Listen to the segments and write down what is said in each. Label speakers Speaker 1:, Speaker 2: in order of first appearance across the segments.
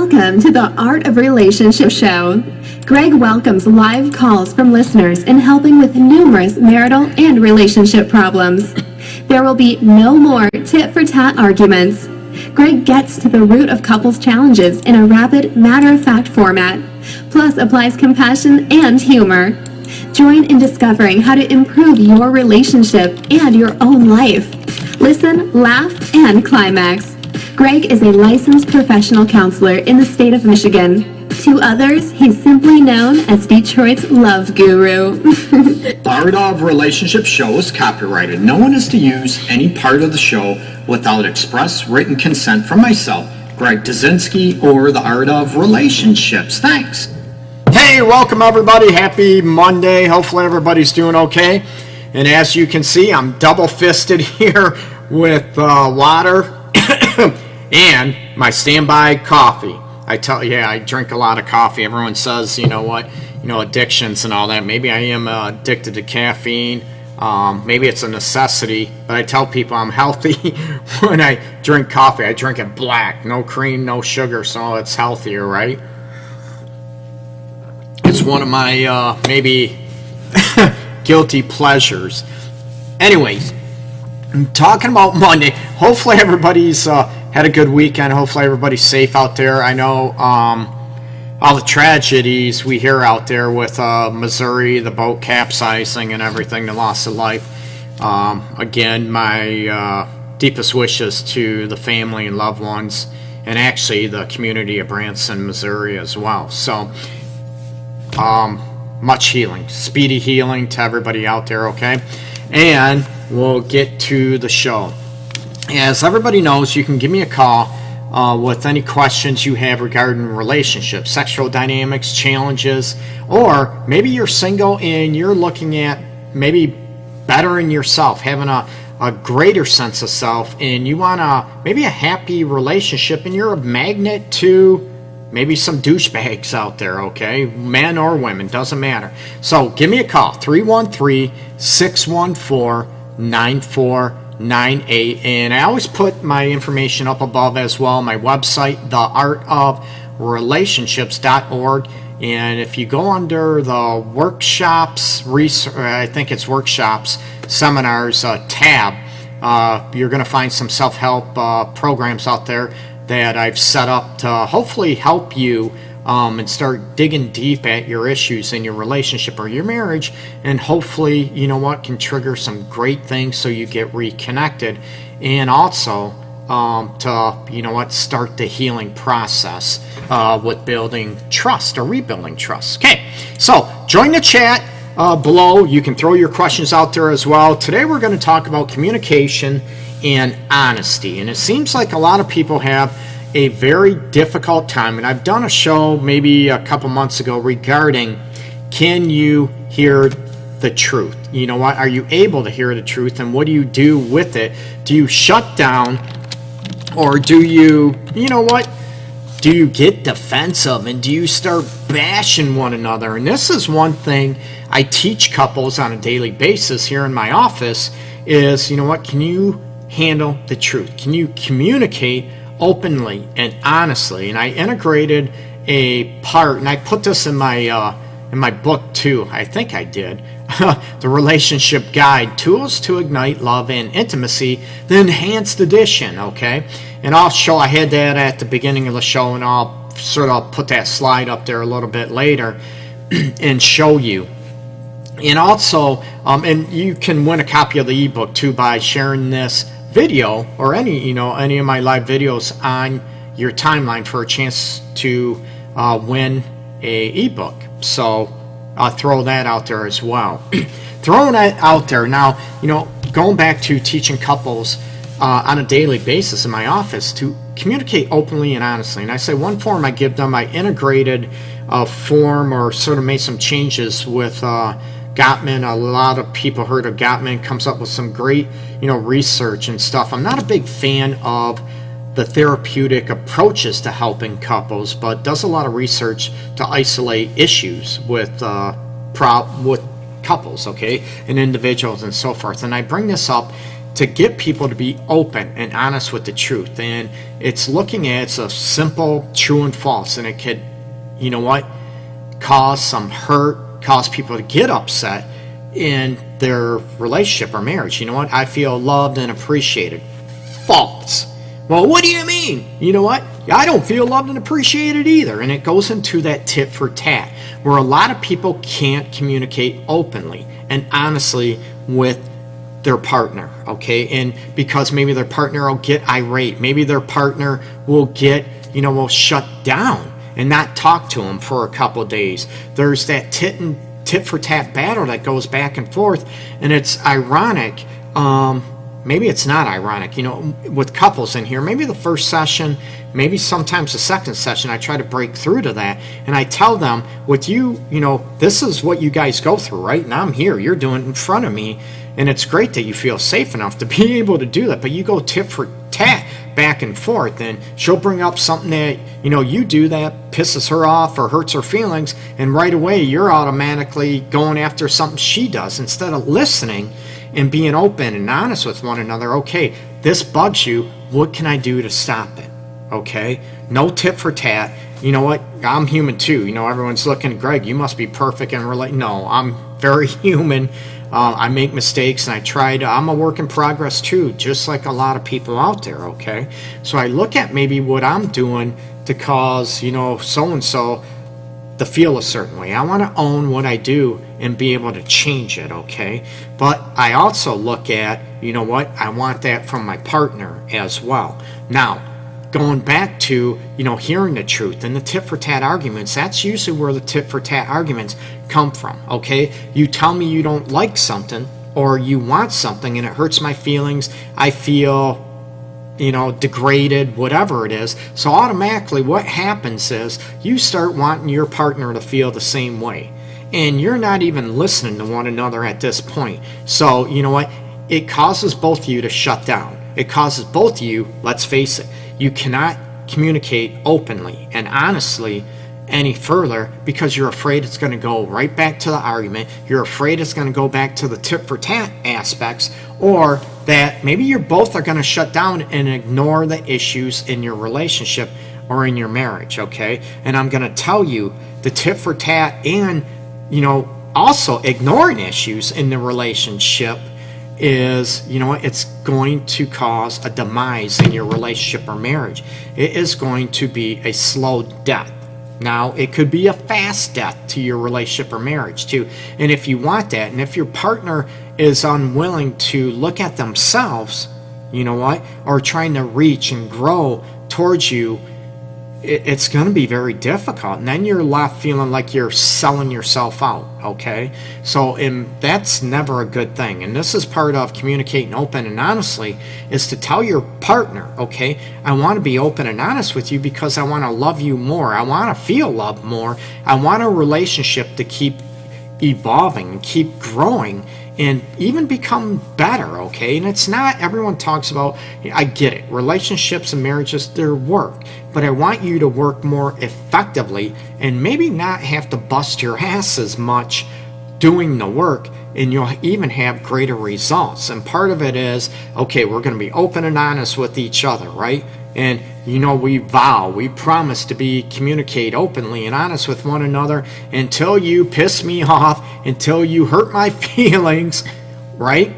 Speaker 1: Welcome to the Art of Relationship show. Greg welcomes live calls from listeners in helping with numerous marital and relationship problems. There will be no more tit-for-tat arguments. Greg gets to the root of couples' challenges in a rapid, matter-of-fact format, plus applies compassion and humor. Join in discovering how to improve your relationship and your own life. Listen, laugh, and climax. Greg is a licensed professional counselor in the state of Michigan. To others, he's simply known as Detroit's Love Guru.
Speaker 2: The Art of Relationship show is copyrighted. No one is to use any part of the show without express written consent from myself, Greg Dzinski, or The Art of Relationships. Thanks.
Speaker 3: Hey, welcome everybody. Happy Monday. Hopefully everybody's doing okay. And as you can see, I'm double-fisted here with water and my standby coffee. I tell you, I drink a lot of coffee. Everyone says, you know what, addictions and all that. Maybe I am addicted to caffeine. Maybe it's a necessity, but I tell people I'm healthy when I drink coffee. I drink it black, no cream, no sugar, so it's healthier, right? It's one of my maybe guilty pleasures. Anyways, I'm talking about Monday. Hopefully everybody's had a good weekend. Hopefully everybody's safe out there. I know all the tragedies we hear out there with Missouri, the boat capsizing and everything, the loss of life. Again, my deepest wishes to the family and loved ones, and actually the community of Branson, Missouri as well. So much healing, speedy healing to everybody out there, okay? And we'll get to the show. As everybody knows, you can give me a call with any questions you have regarding relationships, sexual dynamics, challenges, or maybe you're single and you're looking at maybe bettering yourself, having a greater sense of self, and you want maybe a happy relationship, and you're a magnet to maybe some douchebags out there, okay? Men or women, doesn't matter. So give me a call, 313-614-9498. And I always put my information up above as well, my website, theartofrelationships.org. And if you go under the workshops, I think it's workshops, seminars tab, you're going to find some self-help programs out there that I've set up to hopefully help you and start digging deep at your issues in your relationship or your marriage, and hopefully, can trigger some great things so you get reconnected, and also to, start the healing process with building trust or rebuilding trust. Okay, so join the chat below. You can throw your questions out there as well. Today we're going to talk about communication and honesty, and it seems like a lot of people have a very difficult time, and I've done a show maybe a couple months ago regarding, can you hear the truth? Are you able to hear the truth, and what do you do with it? Do you shut down, or do you do you get defensive, and do you start bashing one another? And this is one thing I teach couples on a daily basis here in my office is, can you handle the truth? Can you communicate openly and honestly? And I integrated a part, and I put this in my book too. I think I did. The Relationship Guide: Tools to Ignite Love and Intimacy, the Enhanced Edition. Okay, and I had that at the beginning of the show, and I'll sort of put that slide up there a little bit later and show you. And also, and you can win a copy of the ebook too by sharing this video or any of my live videos on your timeline for a chance to win a ebook. So I'll throw that out there as well. Throwing that out there now, going back to teaching couples on a daily basis in my office to communicate openly and honestly. And I say one form I give them, I integrated a form or sort of made some changes with Gottman. A lot of people heard of Gottman, comes up with some great, research and stuff. I'm not a big fan of the therapeutic approaches to helping couples, but does a lot of research to isolate issues with couples, okay, and individuals and so forth. And I bring this up to get people to be open and honest with the truth. And it's looking at it's a simple true and false, and it could, you know what, cause some hurt, cause people to get upset in their relationship or marriage. You know what, I feel loved and appreciated. False. Well, what do you mean? You know what, I don't feel loved and appreciated either. And it goes into that tit for tat, where a lot of people can't communicate openly and honestly with their partner, okay? And because maybe their partner will get irate, maybe their partner will get, you know, will shut down and not talk to them for a couple of days. There's that tit for tat battle that goes back and forth, and it's ironic. Maybe it's not ironic, you know, with couples in here. Maybe the first session, maybe sometimes the second session, I try to break through to that, and I tell them, with you, you know, this is what you guys go through, right? And I'm here, you're doing it in front of me, and it's great that you feel safe enough to be able to do that. But you go tit for tat back and forth, and she'll bring up something that, you know, you do that pisses her off or hurts her feelings, and right away you're automatically going after something she does, instead of listening and being open and honest with one another. Okay, this bugs you, what can I do to stop it? Okay, no tit for tat. You know what, I'm human too. You know, everyone's looking, Greg, you must be perfect and relate. No, I'm very human. I make mistakes, and I try to, I'm a work in progress too, just like a lot of people out there, okay? So I look at maybe what I'm doing to cause, you know, so-and-so to feel a certain way. I want to own what I do and be able to change it, okay? But I also look at, you know what, I want that from my partner as well. Now, going back to, you know, hearing the truth and the tit for tat arguments, that's usually where the tit for tat arguments come from, okay? You tell me you don't like something, or you want something and it hurts my feelings, I feel, you know, degraded, whatever it is. So automatically what happens is you start wanting your partner to feel the same way, and you're not even listening to one another at this point. So you know what, it causes both of you to shut down. It causes both of you, let's face it, you cannot communicate openly and honestly any further, because you're afraid it's going to go right back to the argument. You're afraid it's going to go back to the tit for tat aspects, or that maybe you're both are going to shut down and ignore the issues in your relationship or in your marriage, okay? And I'm going to tell you, the tit for tat and, you know, also ignoring issues in the relationship is, you know what, it's going to cause a demise in your relationship or marriage. It is going to be a slow death. Now, it could be a fast death to your relationship or marriage too. And if you want that, and if your partner is unwilling to look at themselves, you know what, or trying to reach and grow towards you, it's going to be very difficult. And then you're left feeling like you're selling yourself out, okay? So, and that's never a good thing. And this is part of communicating open and honestly, is to tell your partner, okay, I want to be open and honest with you because I want to love you more. I want to feel loved more. I want a relationship to keep evolving and keep growing and even become better, okay? And it's not, everyone talks about, I get it, relationships and marriages, they're work, but I want you to work more effectively and maybe not have to bust your ass as much doing the work, and you'll even have greater results. And part of it is, okay, we're going to be open and honest with each other, right? And you know, we promise to communicate openly and honest with one another until you piss me off, until you hurt my feelings, right?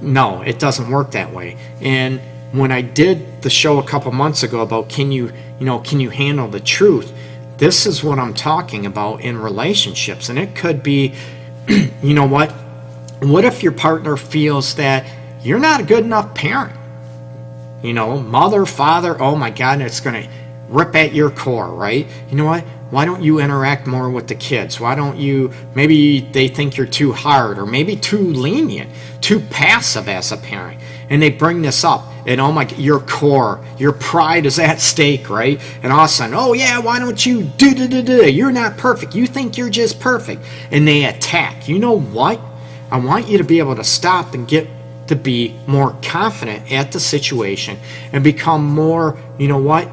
Speaker 3: No, it doesn't work that way. And when I did the show a couple months ago about can you handle the truth, this is what I'm talking about in relationships. And it could be, you know what if your partner feels that you're not a good enough parent? You know, mother, father, oh my God, it's going to rip at your core, right? You know what? Why don't you interact more with the kids? Why don't you, maybe they think you're too hard or maybe too lenient, too passive as a parent. And they bring this up, and oh my, your core, your pride is at stake, right? And all of a sudden, oh yeah, why don't you do? You're not perfect. You think you're just perfect. And they attack. You know what? I want you to be able to stop and get to be more confident at the situation and become more, you know what,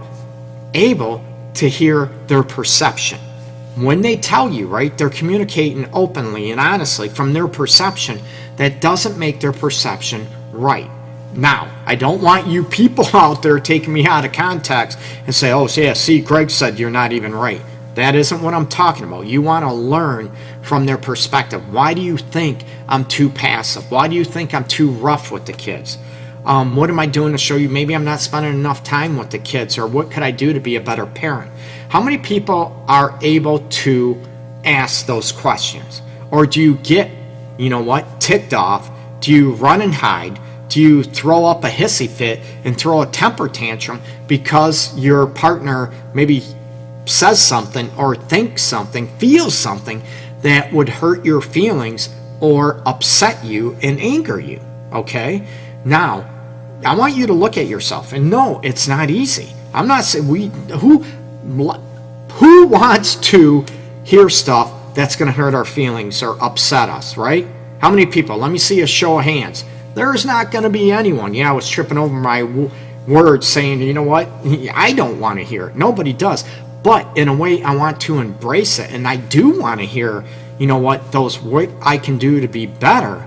Speaker 3: able to hear their perception. When they tell you, right, they're communicating openly and honestly from their perception. That doesn't make their perception right. Now, I don't want you people out there taking me out of context and say, oh, yeah, see, Greg said you're not even right. That isn't what I'm talking about. You want to learn from their perspective. Why do you think I'm too passive? Why do you think I'm too rough with the kids? What am I doing to show you maybe I'm not spending enough time with the kids, or what could I do to be a better parent? How many people are able to ask those questions? Or do you get, ticked off? Do you run and hide? Do you throw up a hissy fit and throw a temper tantrum because your partner maybe says something or thinks something, feels something that would hurt your feelings or upset you and anger you? Okay? Now, I want you to look at yourself, and no, it's not easy. I'm not saying who wants to hear stuff that's going to hurt our feelings or upset us, right? How many people? Let me see a show of hands. There's not going to be anyone. Yeah, I was tripping over my words saying, you know what? I don't want to hear it. Nobody does. But in a way, I want to embrace it, and I do want to hear, what I can do to be better.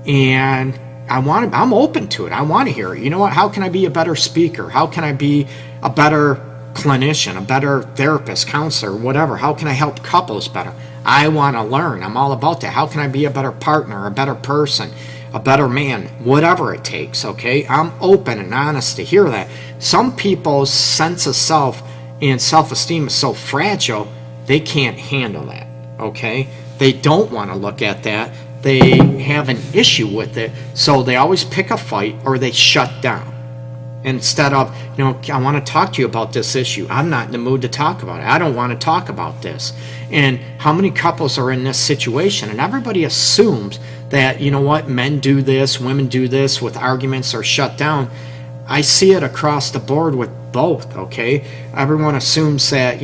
Speaker 3: And I'm open to it. I want to hear it. You know what? How can I be a better speaker? How can I be a better clinician, a better therapist, counselor, whatever? How can I help couples better? I want to learn. I'm all about that. How can I be a better partner, a better person, a better man, whatever it takes, okay? I'm open and honest to hear that. Some people's sense of self and self-esteem is so fragile, they can't handle that, okay? They don't want to look at that. They have an issue with it, so they always pick a fight or they shut down. Instead of, I want to talk to you about this issue. I'm not in the mood to talk about it. I don't want to talk about this. And how many couples are in this situation? And everybody assumes that, men do this, women do this with arguments or shut down. I see it across the board with both, okay? Everyone assumes that,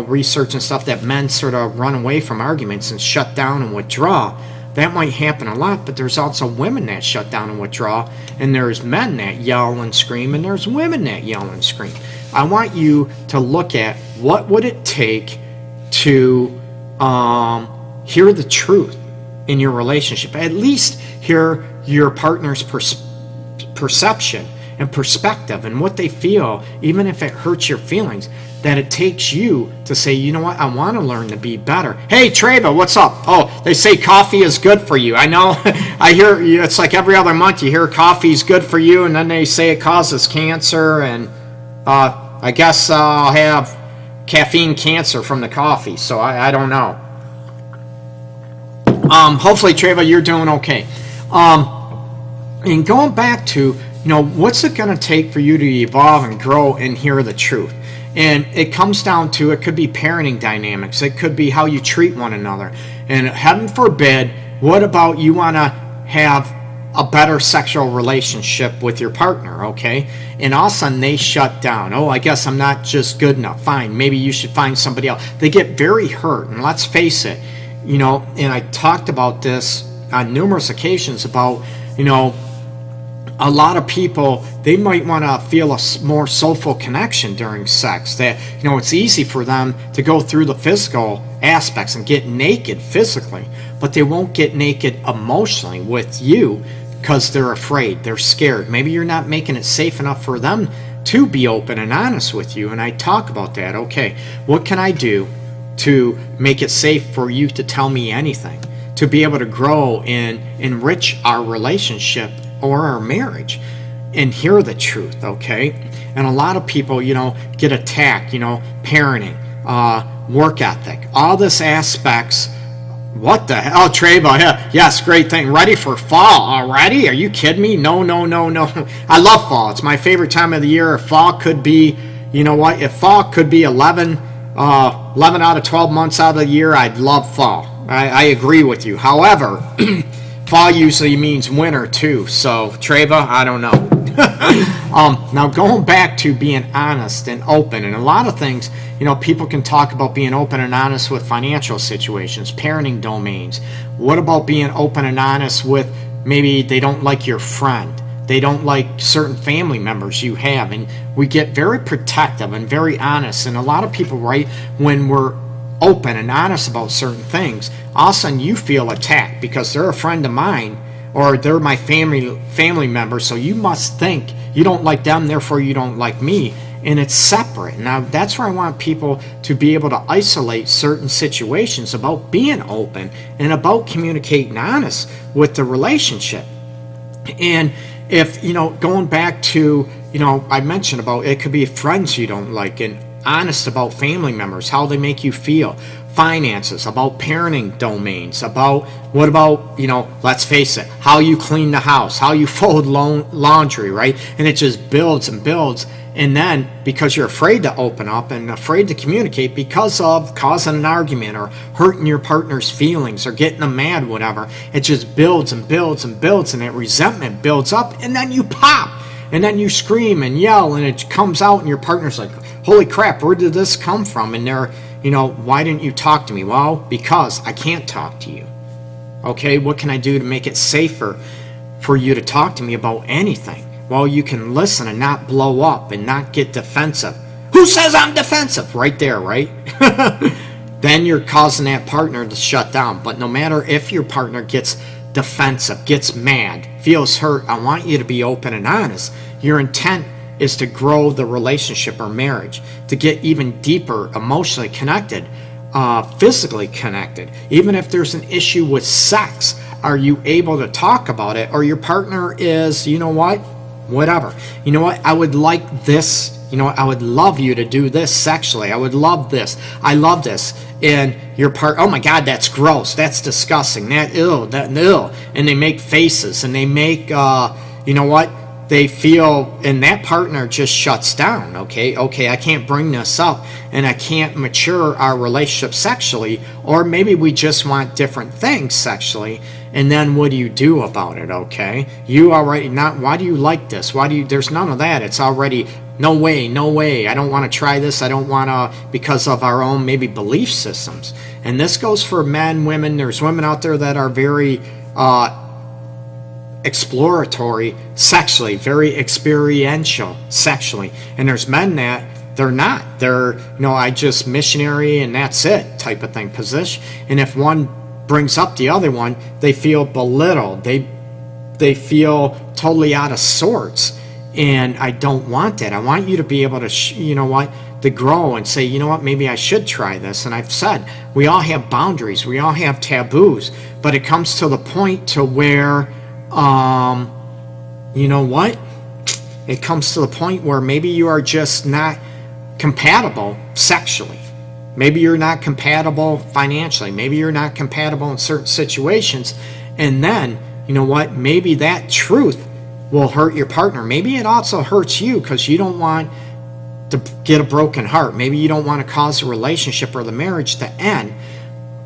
Speaker 3: research and stuff, that men sort of run away from arguments and shut down and withdraw. That might happen a lot, but there's also women that shut down and withdraw, and there's men that yell and scream, and there's women that yell and scream. I want you to look at what would it take to hear the truth in your relationship, at least hear your partner's perception and perspective and what they feel, even if it hurts your feelings, that it takes you to say, you know what, I want to learn to be better. Hey, Treva, what's up? Oh, they say coffee is good for you. I know. I hear it's like every other month you hear coffee is good for you, and then they say it causes cancer, and I guess I'll have caffeine cancer from the coffee, so I don't know. Hopefully, Treva, you're doing okay. And going back to, what's it going to take for you to evolve and grow and hear the truth? And it comes down to, it could be parenting dynamics. It could be how you treat one another. And heaven forbid, what about you want to have a better sexual relationship with your partner, okay? And all of a sudden they shut down. Oh, I guess I'm not just good enough. Fine, maybe you should find somebody else. They get very hurt. And let's face it, and I talked about this on numerous occasions about, a lot of people, they might want to feel a more soulful connection during sex. That, it's easy for them to go through the physical aspects and get naked physically, but they won't get naked emotionally with you because they're afraid, they're scared. Maybe you're not making it safe enough for them to be open and honest with you. And I talk about that. Okay, what can I do to make it safe for you to tell me anything, to be able to grow and enrich our relationship or our marriage and hear the truth, okay? And a lot of people, get attacked, parenting, work ethic, all this aspects. What the hell, Treva? Yeah, yes, great thing. Ready for fall already? Are you kidding me? No. I love fall. It's my favorite time of the year. If fall could be, if fall could be 11 out of 12 months out of the year, I'd love fall. I agree with you. However, fall usually means winter too, so Treva, I don't know. Now going back to being honest and open, and a lot of things, people can talk about being open and honest with financial situations, parenting domains. What about being open and honest with maybe they don't like your friend, they don't like certain family members you have, and we get very protective and very honest. And a lot of people, right, when we're open and honest about certain things, all of a sudden you feel attacked because they're a friend of mine, or they're my family member, so you must think you don't like them, therefore you don't like me. And it's separate. Now, that's where I want people to be able to isolate certain situations about being open and about communicating honest with the relationship. And if, going back to, I mentioned about it could be friends you don't like, and honest about family members, how they make you feel, finances, about parenting domains, about what about, let's face it, how you clean the house, how you fold laundry, right? And it just builds and builds. And then because you're afraid to open up and afraid to communicate because of causing an argument or hurting your partner's feelings or getting them mad, whatever, it just builds and builds and builds, and that resentment builds up, and then you pop, and then you scream and yell, and it comes out, and your partner's like, holy crap, where did this come from? And they're, why didn't you talk to me? Well, because I can't talk to you. Okay, what can I do to make it safer for you to talk to me about anything? Well, you can listen and not blow up and not get defensive. Who says I'm defensive? Right there, right? Then you're causing that partner to shut down. But no matter if your partner gets defensive, gets mad, feels hurt, I want you to be open and honest. Your intent is to grow the relationship or marriage, to get even deeper emotionally connected, physically connected. Even if there's an issue with sex, are you able to talk about it? Or your partner is, whatever. I would like this. I would love you to do this sexually. I would love this. I love this. And your oh my God, that's gross. That's disgusting. That ill. And they make faces, and they make, they feel, and that partner just shuts down. Okay, I can't bring this up, and I can't mature our relationship sexually, or maybe we just want different things sexually. And then what do you do about it? Okay, you already not. Why do you like this? There's none of that. It's already no way. I don't want to try this. I don't want to, because of our own maybe belief systems. And this goes for men, women. There's women out there that are very exploratory sexually, very experiential sexually, and there's men that they're not. They're I just missionary and that's it type of thing position. And if one brings up the other one, they feel belittled. They feel totally out of sorts, and I don't want that. I want you to be able to to grow and say, maybe I should try this. And I've said we all have boundaries, we all have taboos, but it comes to the point to where it comes to the point where maybe you are just not compatible sexually. Maybe you're not compatible financially. Maybe you're not compatible in certain situations. And then, maybe that truth will hurt your partner. Maybe it also hurts you because you don't want to get a broken heart. Maybe you don't want to cause the relationship or the marriage to end.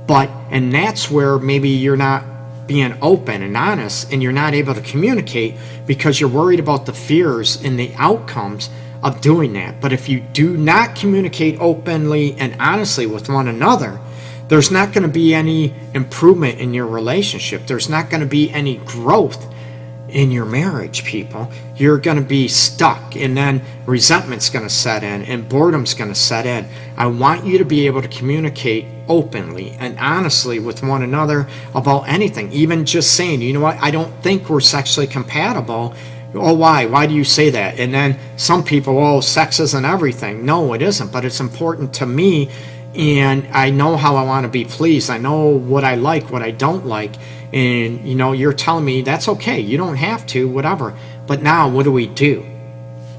Speaker 3: And that's where maybe you're not being open and honest, and you're not able to communicate because you're worried about the fears and the outcomes of doing that. But if you do not communicate openly and honestly with one another, there's not going to be any improvement in your relationship. There's not going to be any growth in your marriage, people. You're going to be stuck, and then resentment's going to set in, and boredom's going to set in. I want you to be able to communicate openly and honestly with one another about anything, even just saying, I don't think we're sexually compatible. Oh, why? Why do you say that? And then some people, sex isn't everything. No, it isn't, but it's important to me, and I know how I want to be pleased. I know what I like, what I don't like, and, you're telling me that's okay. You don't have to, whatever. But now, what do we do?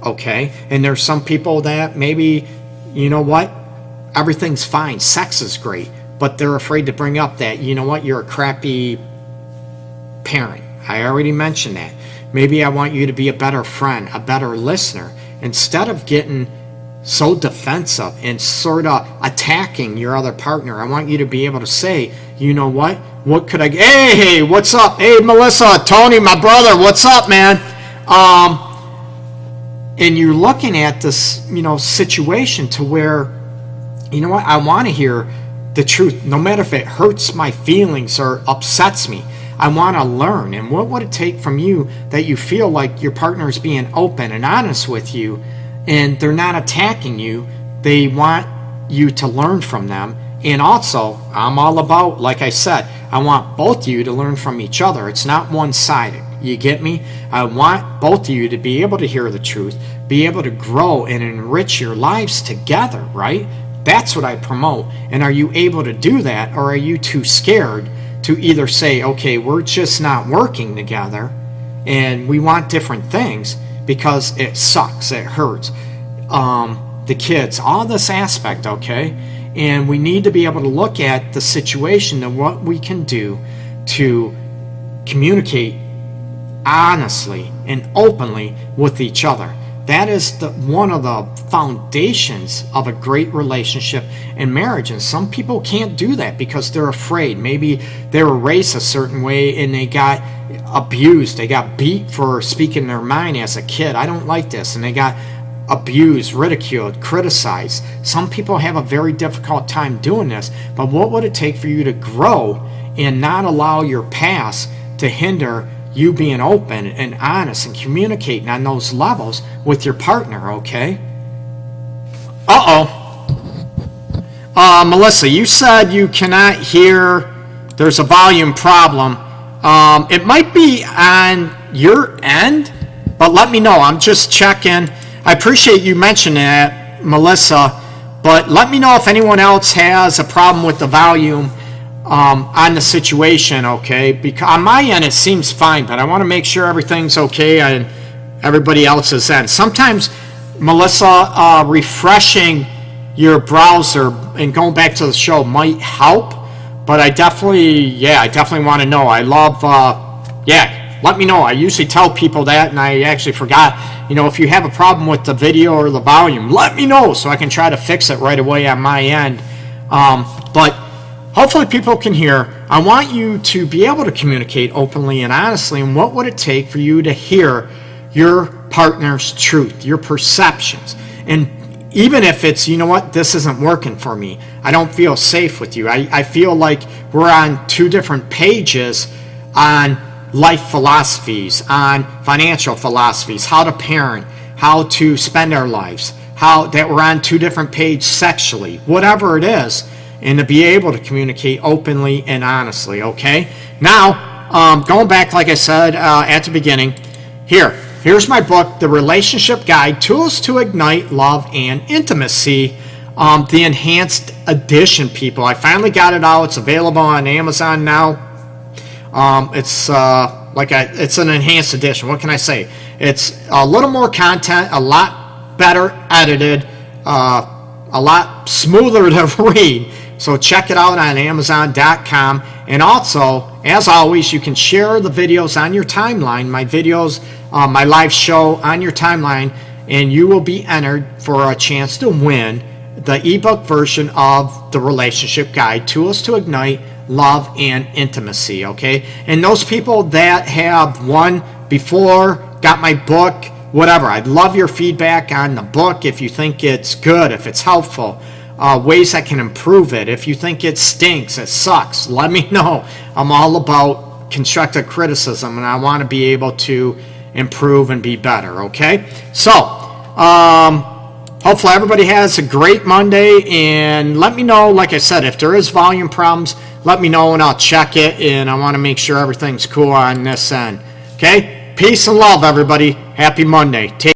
Speaker 3: Okay? And there's some people that maybe, everything's fine. Sex is great, but they're afraid to bring up that, you're a crappy parent. I already mentioned that. Maybe I want you to be a better friend, a better listener. Instead of getting so defensive and sort of attacking your other partner, I want you to be able to say, what could I, hey, what's up? Hey, Melissa, Tony, my brother, what's up, man? And you're looking at this, situation to where, I want to hear the truth, no matter if it hurts my feelings or upsets me. I want to learn. And what would it take from you that you feel like your partner is being open and honest with you, and they're not attacking you? They want you to learn from them. And also, I'm all about, like I said, I want both of you to learn from each other. It's not one-sided. You get me? I want both of you to be able to hear the truth, be able to grow and enrich your lives together, right? That's what I promote. And are you able to do that, or are you too scared to either say, okay, we're just not working together and we want different things because it sucks, it hurts, the kids, all this aspect, okay? And we need to be able to look at the situation and what we can do to communicate honestly and openly with each other. That is one of the foundations of a great relationship and marriage. And some people can't do that because they're afraid. Maybe they were raised a certain way and they got abused. They got beat for speaking their mind as a kid. I don't like this. And they got abused, ridiculed, criticized. Some people have a very difficult time doing this. But what would it take for you to grow and not allow your past to hinder you being open and honest and communicating on those levels with your partner, okay? Melissa, you said you cannot hear. There's a volume problem. It might be on your end, but let me know. I'm just checking. I appreciate you mentioning that, Melissa, but let me know if anyone else has a problem with the volume on the situation, okay? Because on my end it seems fine, but I want to make sure everything's okay on everybody else's end. Sometimes, Melissa, refreshing your browser and going back to the show might help, but I definitely want to know. I love, let me know. I usually tell people that, and I actually forgot. If you have a problem with the video or the volume, let me know so I can try to fix it right away on my end. But hopefully people can hear. I want you to be able to communicate openly and honestly, and what would it take for you to hear your partner's truth, your perceptions. And even if it's, you know what, this isn't working for me, I don't feel safe with you, I feel like we're on two different pages on life philosophies, on financial philosophies, how to parent, how to spend our lives, how that we're on two different pages sexually, whatever it is, and to be able to communicate openly and honestly, okay? Now, going back, like I said at the beginning, here's my book, The Relationship Guide, Tools to Ignite Love and Intimacy, the enhanced edition, people. I finally got it out. It's available on Amazon now. It's an enhanced edition. What can I say? It's a little more content, a lot better edited, a lot smoother to read. So check it out on Amazon.com. And also, as always, you can share the videos on your timeline, my videos, my live show on your timeline, and you will be entered for a chance to win the ebook version of The Relationship Guide, Tools to Ignite Love and Intimacy, okay? And those people that have won before, got my book, whatever, I'd love your feedback on the book. If you think it's good, if it's helpful, ways I can improve it. If you think it stinks, it sucks, let me know. I'm all about constructive criticism, and I want to be able to improve and be better, okay? So, hopefully everybody has a great Monday, and let me know, like I said, if there is volume problems, let me know and I'll check it, and I want to make sure everything's cool on this end. Okay? Peace and love, everybody. Happy Monday. Take